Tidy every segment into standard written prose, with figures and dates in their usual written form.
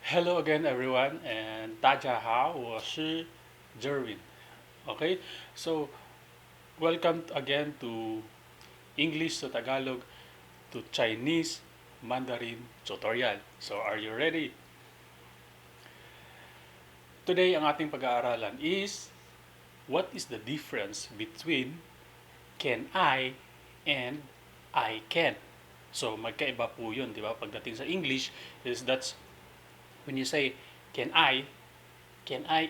Hello again, everyone, and 大家好，我是 Jerwin. Okay, so welcome again to English to Tagalog to Chinese Mandarin tutorial. So, are you ready? Today, ang ating pag-aaralan is what is the difference between can I and I can. So, magkaiba po yun, di ba? Pagdating sa English, is that's when you say can I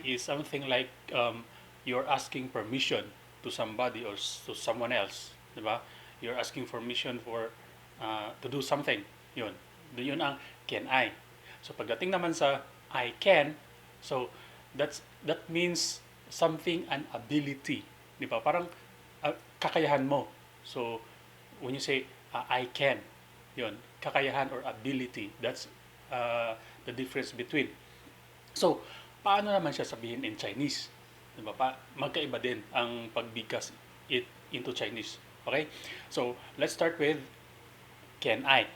is something like you're asking permission to somebody or to someone else, di ba? You're asking permission for to do something. Yun. Yun ang can I. So pagdating naman sa I can, so that means something an ability, di ba? Parang kakayahan mo. So when you say I can, yun, kakayahan or ability, that's the difference between. So, paano naman siya sabihin in Chinese? Diba? Magkaiba din ang pagbigkas it into Chinese. Okay? So, let's start with can I.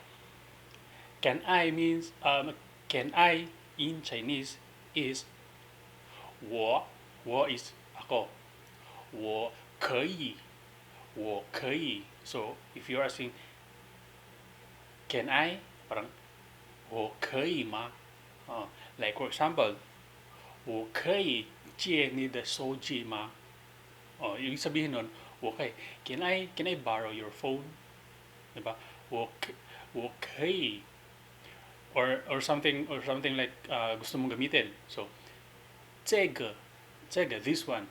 Can I means, can I in Chinese is 我 is ako. 我可以 So, if you're asking, can I? Parang, 我可以吗? Like for example, 我可以借你的手机吗? Ibig sabihin nun, okay, can I borrow your phone? Diba? 我可以 or something like gusto mong gamitin. So, 这个 this one,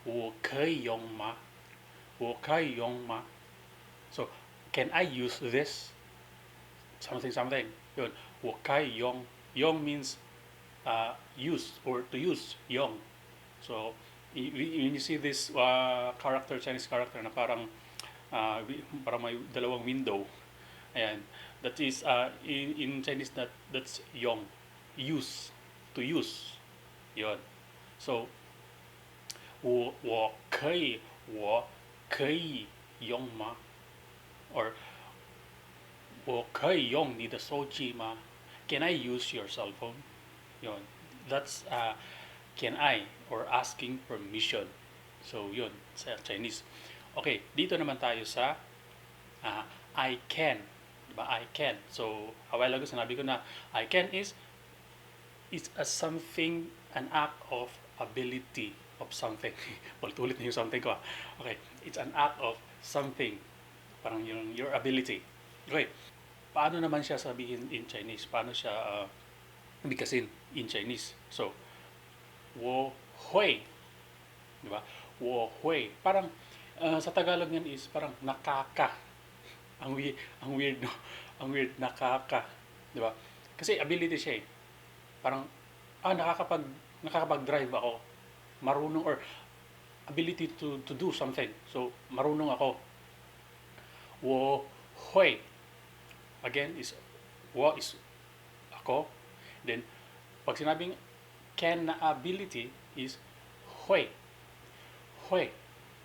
我可以用吗? So, can I use this? Something. Yun, 我可以用. Yong means use or to use. Yong. So, when you see this character, Chinese character na parang may dalawang window, ayan, that is in Chinese that's yong, use, to use, yon. So, 我可以用吗? Or 我可以用你的手机吗? Can I use your cell phone? Yon. That's can I or asking permission. So, yun, sa Chinese. Okay, dito naman tayo sa I can. Diba? I can. So, a while ago sinabi ko na I can is it's a something, an act of ability of something. Ulit-ulit na yung something ko. Okay, it's an act of something. Parang your ability. Okay, paano naman siya sabihin in Chinese? Paano siya bigkasin in Chinese? So, 我会, di ba? 我会. Parang sa Tagalog niyan is parang nakaka. Ang weird no. Ang weird nakaka, di ba? Kasi ability siya eh. Parang nakakapag-drive ako. Marunong or ability to do something. So marunong ako. 我会. Again is 我 is ako. Then pag sinabing can na ability is 会. 会.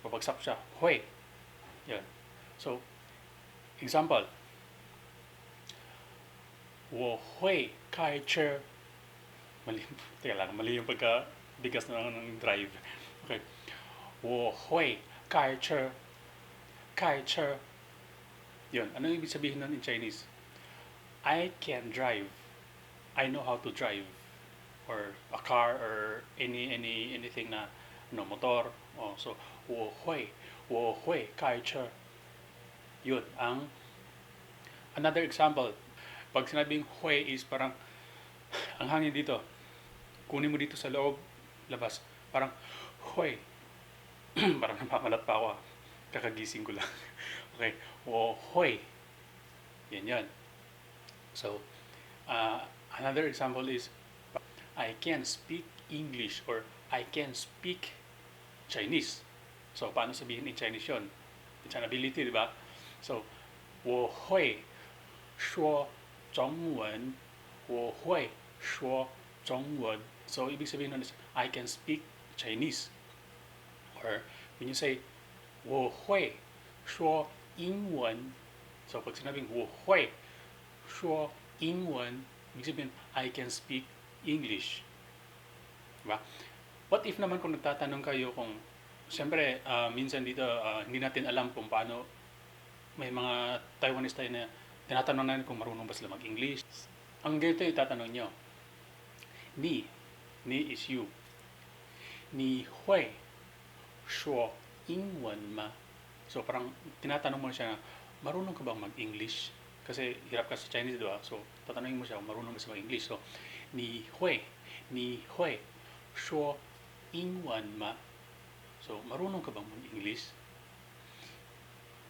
Babagsak siya. 会. Yan. So, example. 我会开车. Teka lang, mali yung pagka-bigas ng drive. Okay. 我会开车. 开车. Yun. Ano ibig sabihin nun in Chinese? I can drive. I know how to drive. Or a car or anything na motor. So, 我会开车. Yun. Another example. Pag sinabing 会 is parang ang hangin dito. Kunin mo dito sa loob, labas. Parang 会. Parang napamalat pa ako. Kakagising ko lang. Okay. 我会. Yan. So, another example is I can speak English or I can speak Chinese. So, paano sabihin in Chinese yun? It's an ability, di ba? So, 我会说中文. So, ibig sabihin nun is I can speak Chinese. Or when you say 我会说英文. So, pag sinabing 我会说英文, ibig sabihin I can speak English. Diba? What if naman kung nagtatanong kayo kung, siyempre, minsan dito, hindi natin alam kung paano, may mga Taiwanese tayo na tinatanong natin kung marunong ba sila mag-English. Ang ganito itatanong nyo, ni, ni is you, ni hui shuo Ingwen ma. So parang tinatanong mo siya, marunong ka bang mag-English? Kasi hirap ka sa Chinese, di ba? So tatanungin mo siya, marunong ba siya mag-English? So, ni hui shuo Ingwen ma. So, marunong ka bang mag-English?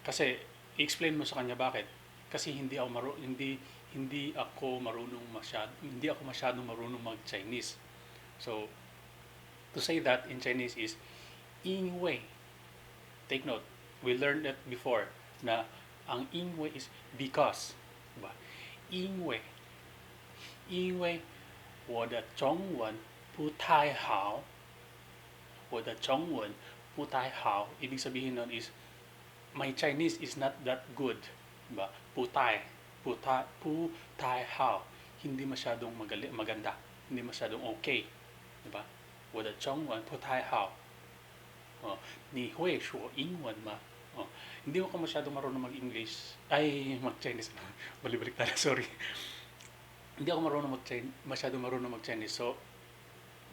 Kasi i-explain mo sa kanya bakit. Kasi hindi ako masyadong marunong mag-Chinese. So, to say that in Chinese is 因为 take note, we learned that before na ang 因为 is because, diba? 因为我的中文不太好，我的中文不太好, ibig sabihin nun is my Chinese is not that good, diba? 不太好, hindi masyadong maganda, hindi masyadong okay, diba? 我的中文不太好。哦，你会说英文吗？Oh, hindi ako masyadong marunong mag-English. Ay, mag-Chinese. Balik-balik tayo, sorry. Hindi ako masyadong marunong mag-Chinese. So,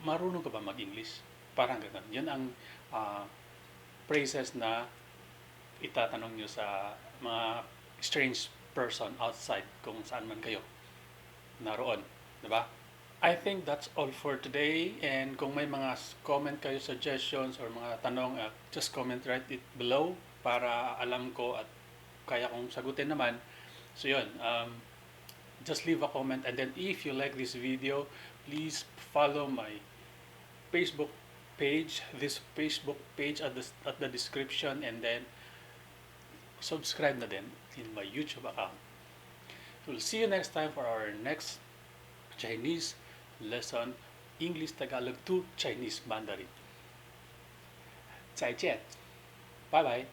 marunong ka ba mag-English? Parang ganun. Yan ang phrases na itatanong nyo sa mga strange person outside kung saan man kayo naroon. Diba? I think that's all for today, and kung may mga comment kayo, suggestions or mga tanong, just comment right it below para alam ko at kaya kong sagutin naman. So yun, just leave a comment, and then if you like this video, please follow my Facebook page, this Facebook page at the description, and then subscribe na din in my YouTube account. So we'll see you next time for our next Chinese lesson, English Tagalog to Chinese Mandarin. 再见，拜拜。